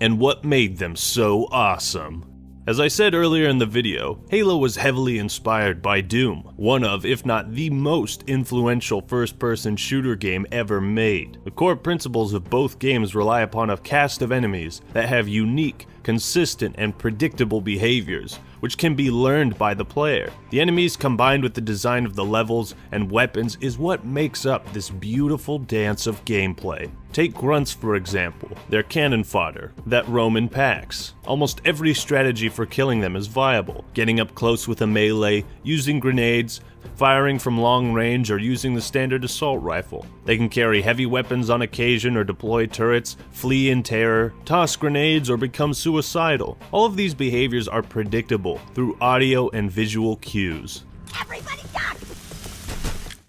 and what made them so awesome. As I said earlier in the video, Halo was heavily inspired by Doom, one of, if not the most influential first-person shooter game ever made. The core principles of both games rely upon a cast of enemies that have unique, consistent, and predictable behaviors, which can be learned by the player. The enemies combined with the design of the levels and weapons is what makes up this beautiful dance of gameplay. Take grunts for example, they're cannon fodder that roam in packs. Almost every strategy for killing them is viable, getting up close with a melee, using grenades, firing from long range, or using the standard assault rifle. They can carry heavy weapons on occasion or deploy turrets, flee in terror, toss grenades, or become suicidal. All of these behaviors are predictable through audio and visual cues. Everybody duck!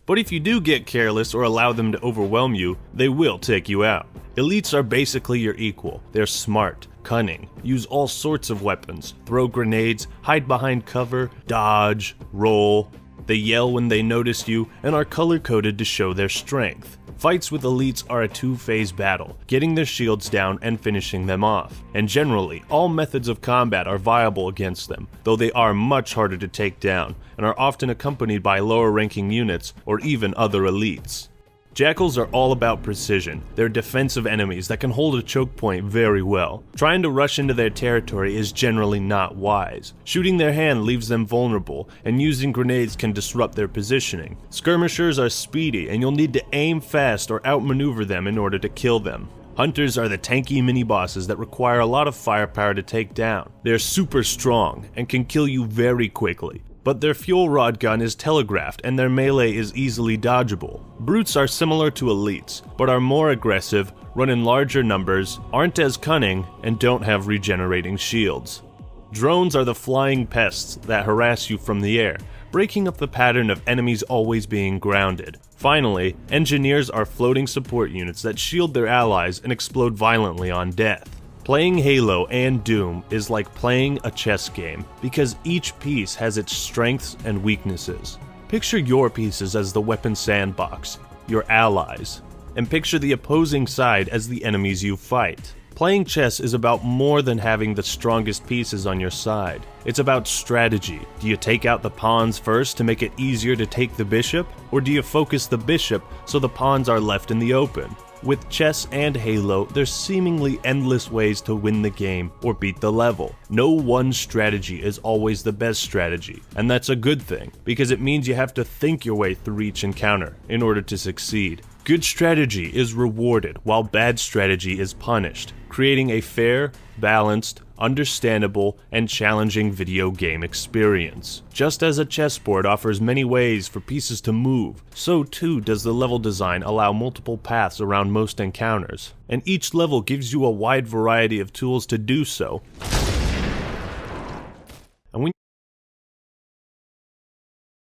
But if you do get careless or allow them to overwhelm you, they will take you out. Elites are basically your equal. They're smart, cunning, use all sorts of weapons, throw grenades, hide behind cover, dodge, roll. They yell when they notice you and are color-coded to show their strength. Fights with elites are a two-phase battle, getting their shields down and finishing them off. And generally, all methods of combat are viable against them, though they are much harder to take down, and are often accompanied by lower-ranking units or even other elites. Jackals are all about precision. They're defensive enemies that can hold a choke point very well. Trying to rush into their territory is generally not wise. Shooting their hand leaves them vulnerable, and using grenades can disrupt their positioning. Skirmishers are speedy, and you'll need to aim fast or outmaneuver them in order to kill them. Hunters are the tanky mini-bosses that require a lot of firepower to take down. They're super strong, and can kill you very quickly. But their fuel rod gun is telegraphed and their melee is easily dodgeable. Brutes are similar to elites, but are more aggressive, run in larger numbers, aren't as cunning, and don't have regenerating shields. Drones are the flying pests that harass you from the air, breaking up the pattern of enemies always being grounded. Finally, engineers are floating support units that shield their allies and explode violently on death. Playing Halo and Doom is like playing a chess game, because each piece has its strengths and weaknesses. Picture your pieces as the weapon sandbox, your allies, and picture the opposing side as the enemies you fight. Playing chess is about more than having the strongest pieces on your side. It's about strategy. Do you take out the pawns first to make it easier to take the bishop? Or do you focus the bishop so the pawns are left in the open? With chess and Halo, there's seemingly endless ways to win the game or beat the level. No one strategy is always the best strategy, and that's a good thing, because it means you have to think your way through each encounter in order to succeed. Good strategy is rewarded, while bad strategy is punished, creating a fair, balanced, understandable, and challenging video game experience. Just as a chessboard offers many ways for pieces to move, so too does the level design allow multiple paths around most encounters, and each level gives you a wide variety of tools to do so.